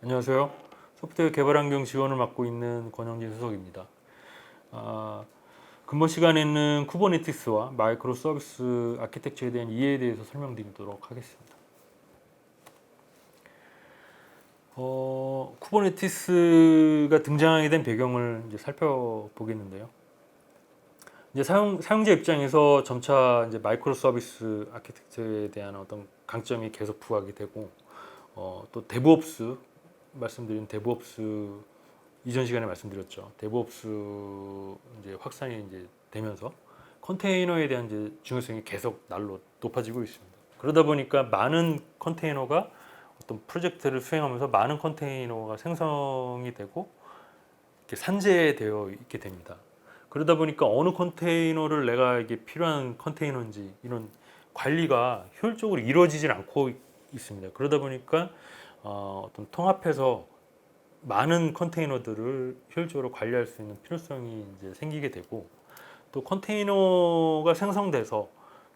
안녕하세요. 소프트웨어 개발 환경 지원을 맡고 있는 권영진 수석입니다. 근무 시간에는 쿠버네티스와 마이크로 서비스 아키텍처에 대한 이해에 대해서 설명드리도록 하겠습니다. 쿠버네티스가 등장하게 된 배경을 이제 살펴보겠는데요. 이제 사용자 입장에서 점차 이제 마이크로 서비스 아키텍처에 대한 어떤 강점이 계속 부각이 되고, 또 데브옵스 말씀드린 데브옵스 이전 시간에 말씀드렸죠. 데브옵스 이제 확산이 이제 되면서 컨테이너에 대한 이제 중요성이 계속 날로 높아지고 있습니다. 그러다 보니까 많은 컨테이너가 어떤 프로젝트를 수행하면서 많은 컨테이너가 생성이 되고 이렇게 산재되어 있게 됩니다. 그러다 보니까 어느 컨테이너를 내가 이게 필요한 컨테이너인지 이런 관리가 효율적으로 이루어지질 않고 있습니다. 그러다 보니까 어떤 통합해서 많은 컨테이너들을 효율적으로 관리할 수 있는 필요성이 이제 생기게 되고, 또 컨테이너가 생성돼서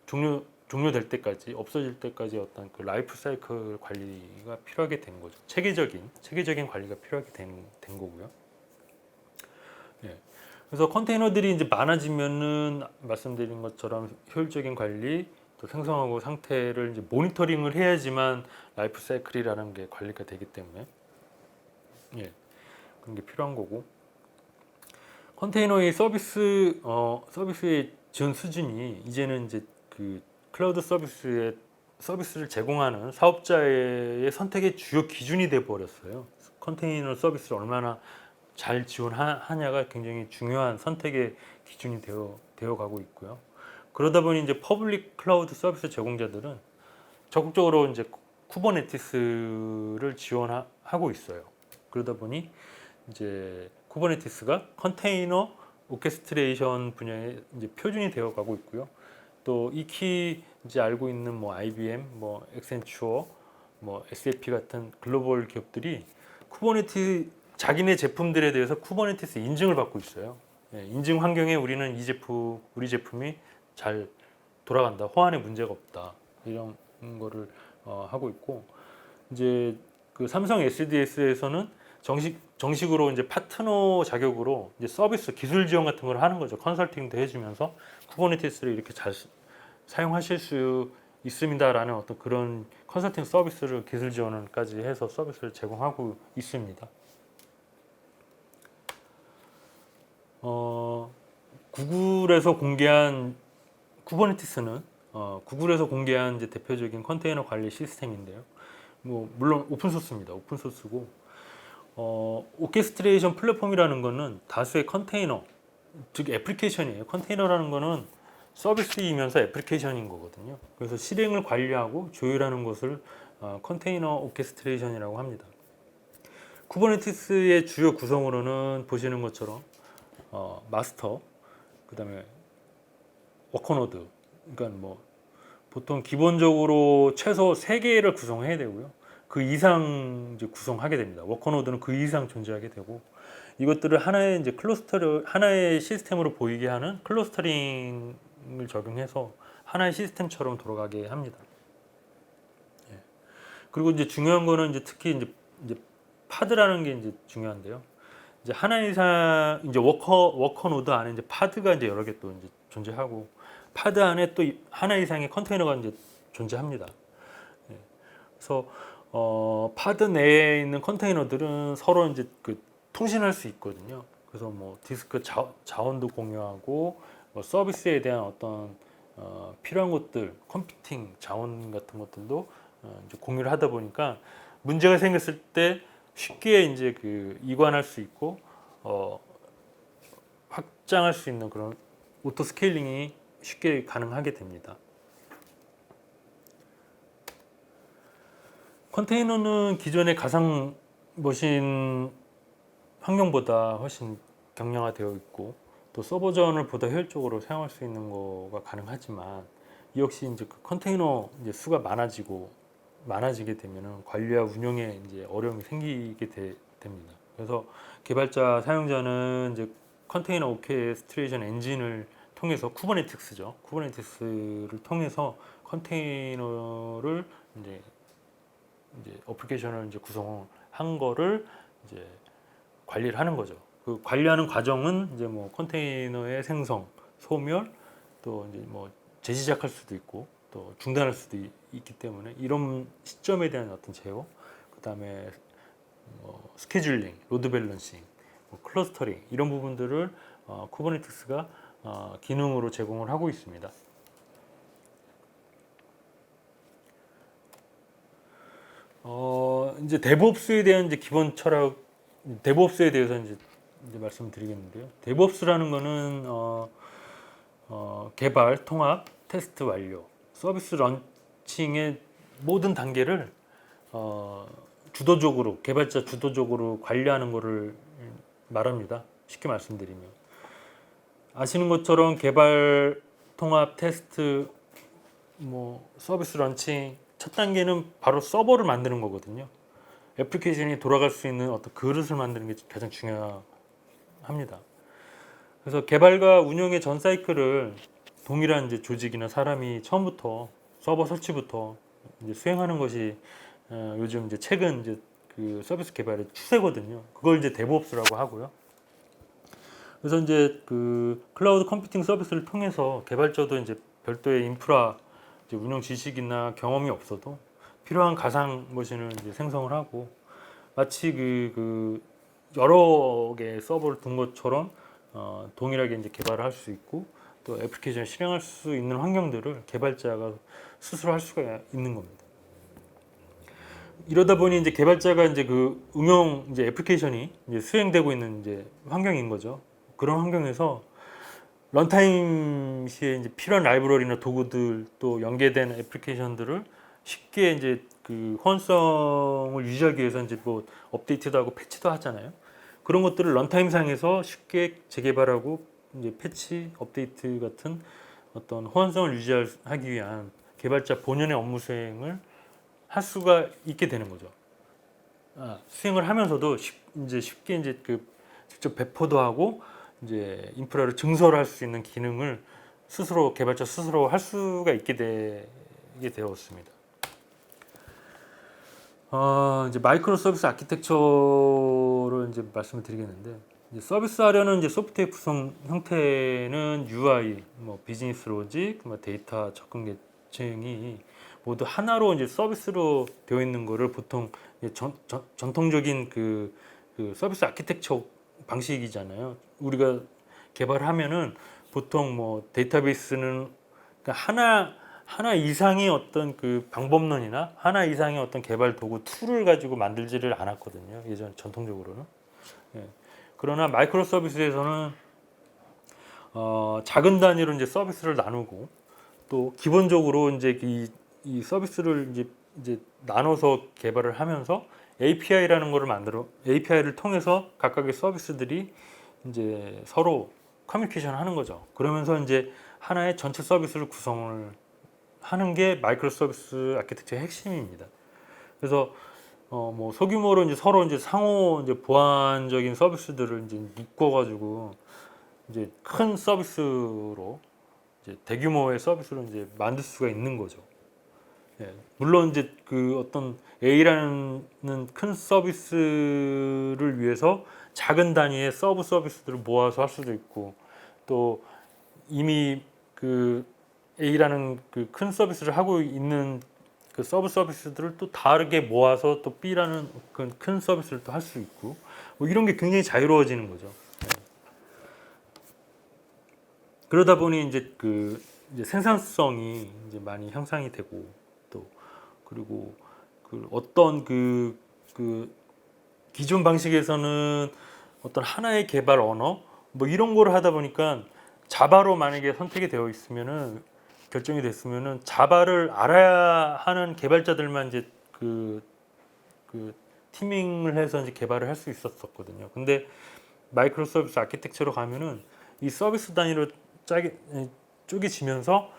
종료될 때까지 없어질 때까지 어떤 그 라이프 사이클 관리가 필요하게 되는 거죠. 체계적인 관리가 필요하게 된 거고요. 예. 그래서 컨테이너들이 이제 많아지면은 말씀드린 것처럼 효율적인 관리, 또 생성하고 상태를 이제 모니터링을 해야지만 라이프 사이클이라는 게 관리가 되기 때문에 예, 그런 게 필요한 거고, 컨테이너의 서비스의 지원 수준이 이제는 이제 그 클라우드 서비스를 제공하는 사업자의 선택의 주요 기준이 돼 버렸어요. 컨테이너 서비스를 얼마나 잘 지원하냐가 굉장히 중요한 선택의 기준이 되어 가고 있고요. 그러다 보니 이제 퍼블릭 클라우드 서비스 제공자들은 적극적으로 이제 쿠버네티스를 지원하고 있어요. 그러다 보니 이제 쿠버네티스가 컨테이너 오케스트레이션 분야에 이제 표준이 되어 가고 있고요. 또 익히 이제 알고 있는 뭐 IBM, 뭐 엑센추어, 뭐 SAP 같은 글로벌 기업들이 쿠버네티스 자기네 제품들에 대해서 쿠버네티스 인증을 받고 있어요. 예, 인증 환경에 우리는 우리 제품이 잘 돌아간다, 호환에 문제가 없다, 이런 거를 하고 있고, 이제 그 삼성 SDS에서는 정식으로 이제 파트너 자격으로 이제 서비스 기술 지원 같은 걸 하는 거죠. 컨설팅도 해주면서 쿠버네티스를 이렇게 잘 사용하실 수 있습니다라는 어떤 그런 컨설팅 서비스를 기술 지원까지 해서 서비스를 제공하고 있습니다. 구글에서 공개한 쿠버네티스는 구글에서 공개한 이제 대표적인 컨테이너 관리 시스템인데요. 뭐 물론 오픈 소스입니다. 오픈 소스고, 오케스트레이션 플랫폼이라는 거는 다수의 컨테이너, 즉 애플리케이션이에요. 컨테이너라는 거는 서비스이면서 애플리케이션인 거거든요. 그래서 실행을 관리하고 조율하는 것을 컨테이너 오케스트레이션이라고 합니다. 쿠버네티스의 주요 구성으로는 보시는 것처럼 마스터, 그다음에 워커노드, 그러니까 뭐 보통 기본적으로 최소 3개를 구성해야 되고요. 그 이상 이제 구성하게 됩니다. 워커노드는 그 이상 존재하게 되고, 이것들을 하나의 이제 하나의 시스템으로 보이게 하는 클러스터링을 적용해서 하나의 시스템처럼 돌아가게 합니다. 예. 그리고 이제 중요한 거는 이제 특히 이제 파드라는 게 이제 중요한데요. 이제 하나 이상 이제 워커노드 안에 이제 파드가 이제 여러 개 또 이제 존재하고, 파드 안에 또 하나 이상의 컨테이너가 이제 존재합니다. 예. 그래서 파드 내에 있는 컨테이너들은 서로 이제 그 통신할 수 있거든요. 그래서 뭐 디스크 자원도 공유하고, 뭐 서비스에 대한 어떤 필요한 것들, 컴퓨팅 자원 같은 것들도 이제 공유를 하다 보니까 문제가 생겼을 때 쉽게 이제 그 이관할 수 있고 확장할 수 있는 그런 오토 스케일링이 쉽게 가능하게 됩니다. 컨테이너는 기존의 가상 머신 환경보다 훨씬 경량화되어 있고, 또 서버전을 보다 효율적으로 사용할 수 있는 거가 가능하지만, 이 역시 이제 그 컨테이너 이제 수가 많아지게 되면은 관리와 운영에 이제 어려움이 생기게 됩니다. 그래서 개발자 사용자는 이제 컨테이너 오케스트레이션 엔진을 통해서 쿠버네티스를 통해서 컨테이너를 이제 어플리케이션을 이제 구성을 한 거를 이제 관리를 하는 거죠. 그 관리하는 과정은 이제 뭐 컨테이너의 생성, 소멸, 또 이제 뭐 재시작할 수도 있고 또 중단할 수도 있기 때문에 이런 시점에 대한 어떤 제어, 그다음에 뭐 스케줄링, 로드 밸런싱, 뭐 클러스터링 이런 부분들을 쿠버네티스가 기능으로 제공을 하고 있습니다. 이제 데브옵스에 대한 이제 기본 철학, 데브옵스에 대해서 이제 말씀드리겠는데요. 데브옵스라는 거는 개발, 통합, 테스트 완료, 서비스 런칭의 모든 단계를 주도적으로 개발자 주도적으로 관리하는 것을 말합니다. 쉽게 말씀드리면 아시는 것처럼 개발, 통합, 테스트, 뭐 서비스 런칭 첫 단계는 바로 서버를 만드는 거거든요. 애플리케이션이 돌아갈 수 있는 어떤 그릇을 만드는 게 가장 중요합니다. 그래서 개발과 운영의 전 사이클을 동일한 이제 조직이나 사람이 처음부터 서버 설치부터 이제 수행하는 것이 요즘 이제 최근 이제 그 서비스 개발의 추세거든요. 그걸 이제 데브옵스라고 하고요. 그래서 이제 그 클라우드 컴퓨팅 서비스를 통해서 개발자도 이제 별도의 인프라 이제 운영 지식이나 경험이 없어도 필요한 가상 머신을 이제 생성을 하고 마치 그 여러 개의 서버를 둔 것처럼 동일하게 이제 개발을 할 수 있고 또 애플리케이션을 실행할 수 있는 환경들을 개발자가 스스로 할 수가 있는 겁니다. 이러다 보니 이제 개발자가 이제 그 응용 이제 애플리케이션이 이제 수행되고 있는 이제 환경인 거죠. 그런 환경에서 런타임 시에 이제 필요한 라이브러리나 도구들 또 연계된 애플리케이션들을 쉽게 이제 그 호환성을 유지하기 위해서 이제 뭐 업데이트도 하고 패치도 하잖아요. 그런 것들을 런타임 상에서 쉽게 재개발하고 이제 패치, 업데이트 같은 어떤 호환성을 유지하기 위한 개발자 본연의 업무 수행을 할 수가 있게 되는 거죠. 수행을 하면서도 이제 쉽게 이제 그 직접 배포도 하고 이제 인프라를 증설할 수 있는 기능을 스스로 개발자 스스로 할 수가 있게 되었습니다. 이제 마이크로 서비스 아키텍처를 이제 말씀을 드리겠는데 이제 서비스하려는 이제 소프트웨어 구성 형태는 UI, 뭐 비즈니스 로직, 뭐 데이터 접근 계층이 모두 하나로 이제 서비스로 되어 있는 거를 보통 전통적인 그 서비스 아키텍처 방식이잖아요. 우리가 개발하면은 보통 뭐 데이터베이스는 그러니까 하나 이상의 어떤 그 방법론이나 하나 이상의 어떤 개발 도구 툴을 가지고 만들지를 않았거든요. 예전 전통적으로는. 예. 그러나 마이크로 서비스에서는 작은 단위로 이제 서비스를 나누고 또 기본적으로 이제 이 서비스를 이제 나눠서 개발을 하면서 API라는 거를 API를 통해서 각각의 서비스들이 이제 서로 커뮤니케이션 하는 거죠. 그러면서 이제 하나의 전체 서비스를 구성을 하는 게 마이크로 서비스 아키텍처의 핵심입니다. 그래서 뭐 소규모로 이제 서로 이제 상호 이제 보완적인 서비스들을 이제 묶어가지고 이제 큰 서비스로 이제 대규모의 서비스로 이제 만들 수가 있는 거죠. 예, 물론 이제 그 어떤 A라는 큰 서비스를 위해서 작은 단위의 서브 서비스들을 모아서 할 수도 있고 또 이미 그 A라는 그 큰 서비스를 하고 있는 그 서브 서비스들을 또 다르게 모아서 또 B라는 그 큰 서비스를 또 할 수 있고 뭐 이런 게 굉장히 자유로워지는 거죠. 네. 그러다 보니 이제 이제 생산성이 이제 많이 향상이 되고 또 그리고 그 어떤 그 기존 방식에서는 어떤 하나의 개발 언어 뭐 이런 거를 하다 보니까 자바로 만약에 선택이 되어 있으면은 결정이 됐으면은 자바를 알아야 하는 개발자들만 이제 그 티밍을 해서 이제 개발을 할 수 있었거든요. 근데 마이크로 서비스 아키텍처로 가면은 이 서비스 단위로 쪼개지면서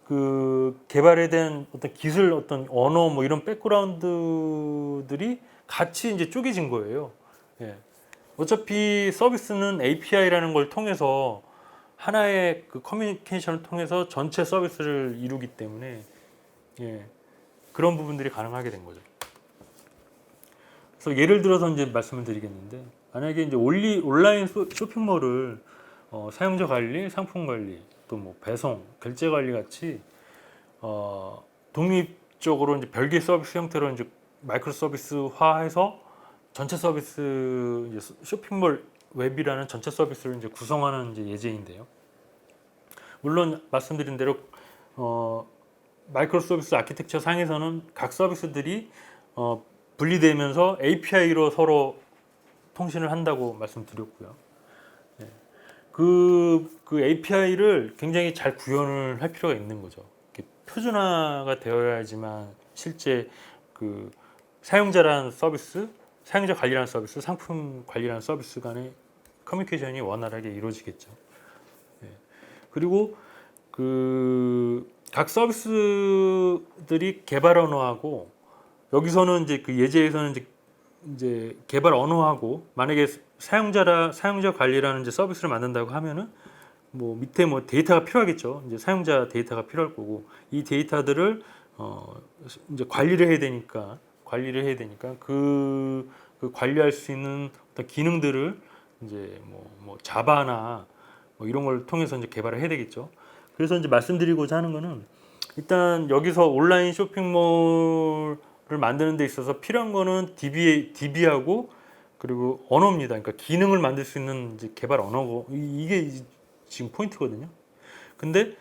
그 개발에 대한 어떤 기술, 어떤 언어 뭐 이런 백그라운드들이 같이 이제 쪼개진 거예요. 예. 어차피 서비스는 API라는 걸 통해서 하나의 그 커뮤니케이션을 통해서 전체 서비스를 이루기 때문에 예, 그런 부분들이 가능하게 된 거죠. 그래서 예를 들어서 이제 말씀을 드리겠는데, 만약에 이제 온라인 쇼핑몰을 사용자 관리, 상품 관리, 또 뭐 배송, 결제 관리 같이 독립적으로 이제 별개 서비스 형태로 이제 마이크로 서비스화해서 전체 서비스 이제 쇼핑몰 웹이라는 전체 서비스를 이제 구성하는 이제 예제인데요. 물론 말씀드린 대로 마이크로 서비스 아키텍처 상에서는 각 서비스들이 분리되면서 API로 서로 통신을 한다고 말씀드렸고요. 네. 그 API를 굉장히 잘 구현을 할 필요가 있는 거죠. 표준화가 되어야지만 실제 그 사용자라는 서비스, 사용자 관리라는 서비스, 상품 관리라는 서비스 간의 커뮤니케이션이 원활하게 이루어지겠죠. 네. 그리고 그 각 서비스들이 개발 언어하고, 여기서는 이제 그 예제에서는 이제 개발 언어하고, 만약에 사용자 관리라는 이제 서비스를 만든다고 하면은 뭐 밑에 뭐 데이터가 필요하겠죠. 이제 사용자 데이터가 필요할 거고, 이 데이터들을 이제 관리를 해야 되니까 그 관리할 수 있는 어떤 기능들을 이제 뭐 자바나 뭐 이런 걸 통해서 이제 개발을 해야 되겠죠. 그래서 이제 말씀드리고자 하는 거는, 일단 여기서 온라인 쇼핑몰을 만드는 데 있어서 필요한 거는 DB하고 그리고 언어입니다. 그러니까 기능을 만들 수 있는 이제 개발 언어고, 이게 지금 포인트거든요. 근데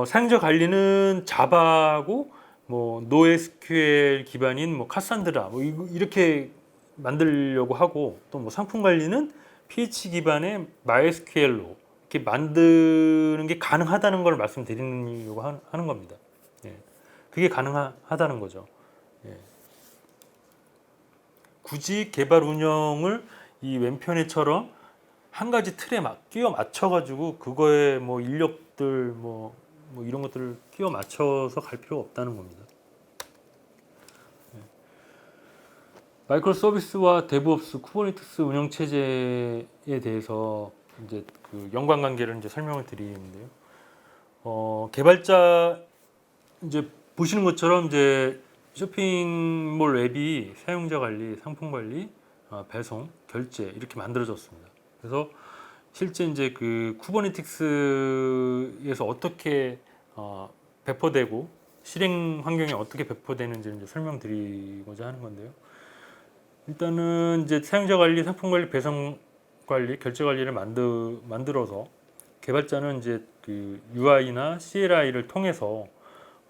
사용자 관리는 자바하고 뭐 NoSQL 기반인 뭐 카산드라 뭐 이렇게 만들려고 하고, 또 뭐 상품 관리는 PH 기반의 MySQL로 이렇게 만드는 게 가능하다는 걸 말씀드리려고 하는 겁니다. 예. 그게 가능하다는 거죠. 예. 굳이 개발 운영을 이 왼편에처럼 한 가지 틀에 끼워 맞춰가지고 그거에 뭐 인력들 뭐 이런 것들을 끼워 맞춰서 갈 필요가 없다는 겁니다. 마이크로 서비스와 데브옵스, 쿠버네티스 운영 체제에 대해서 이제 그 연관관계를 이제 설명을 드리는데요. 개발자 이제 보시는 것처럼 이제 쇼핑몰 앱이 사용자 관리, 상품 관리, 배송, 결제 이렇게 만들어졌습니다. 그래서 실제 이제 그 쿠버네티스에서 어떻게 배포되고 실행 환경에 어떻게 배포되는지 이제 설명드리고자 하는 건데요. 일단은 이제 사용자 관리, 상품 관리, 배송 관리, 결제 관리를 만들어서 개발자는 이제 그 UI나 CLI를 통해서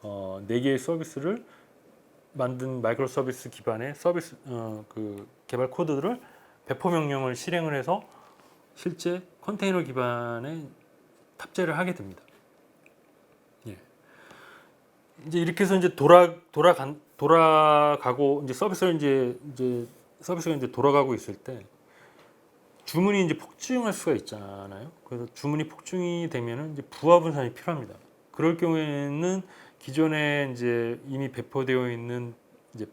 4개의 서비스를 만든 마이크로 서비스 기반의 서비스 그 개발 코드들을 배포 명령을 실행을 해서 실제 컨테이너 기반의 탑재를 하게 됩니다. 예. 이제 이렇게 해서 이제 돌아가고 이제 서비스가 이제 돌아가고 있을 때 주문이 이제 폭증할 수가 있잖아요. 그래서 주문이 폭증이 되면은 이제 부하 분산이 필요합니다. 그럴 경우에는 기존에 이제 이미 배포되어 있는 이제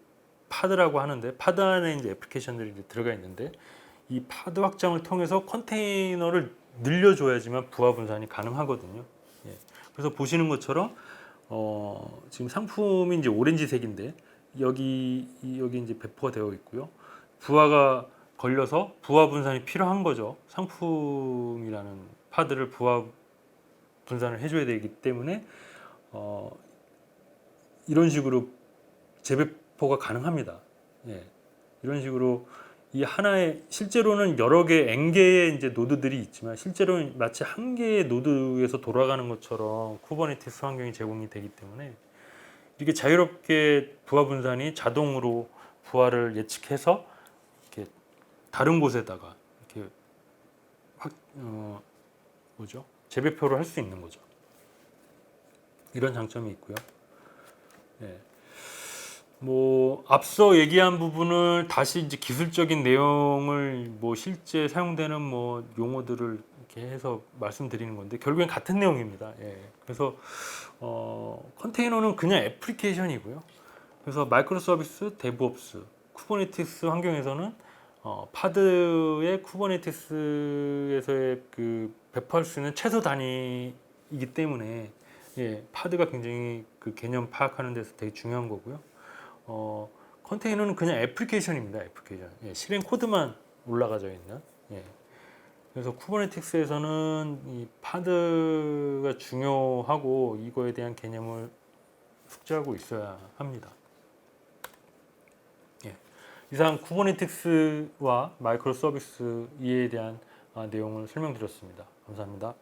파드라고 하는데, 파드 안에 이제 애플리케이션들이 이제 들어가 있는데, 이 파드 확장을 통해서 컨테이너를 늘려줘야지만 부하 분산이 가능하거든요. 예. 그래서 보시는 것처럼 지금 상품이 이제 오렌지색인데 여기 이제 배포가 되어 있고요. 부하가 걸려서 부하 분산이 필요한 거죠. 상품이라는 파드를 부하 분산을 해줘야 되기 때문에 이런 식으로 재배포가 가능합니다. 예. 이런 식으로 이 하나의, 실제로는 여러 개 N개의 이제 노드들이 있지만 실제로는 마치 한 개의 노드에서 돌아가는 것처럼 쿠버네티스 환경이 제공이 되기 때문에 이렇게 자유롭게 부하 분산이 자동으로 부하를 예측해서 이렇게 다른 곳에다가 이렇게 재배표를 할 수 있는 거죠. 이런 장점이 있고요. 네. 뭐 앞서 얘기한 부분을 다시 이제 기술적인 내용을 뭐 실제 사용되는 뭐 용어들을 이렇게 해서 말씀드리는 건데 결국엔 같은 내용입니다. 예. 그래서 컨테이너는 그냥 애플리케이션이고요. 그래서 마이크로 서비스, 데브옵스, 쿠버네티스 환경에서는 파드의 쿠버네티스에서의 그 배포할 수 있는 최소 단위이기 때문에 파드가 굉장히 그 개념 파악하는 데서 되게 중요한 거고요. 컨테이너는 그냥 애플리케이션입니다. 애플리케이션. 예, 실행 코드만 올라가져 있는. 예. 그래서 쿠버네티스에서는 이 파드가 중요하고 이거에 대한 개념을 숙지하고 있어야 합니다. 예. 이상 쿠버네티스와 마이크로 서비스 이해에 대한 내용을 설명드렸습니다. 감사합니다.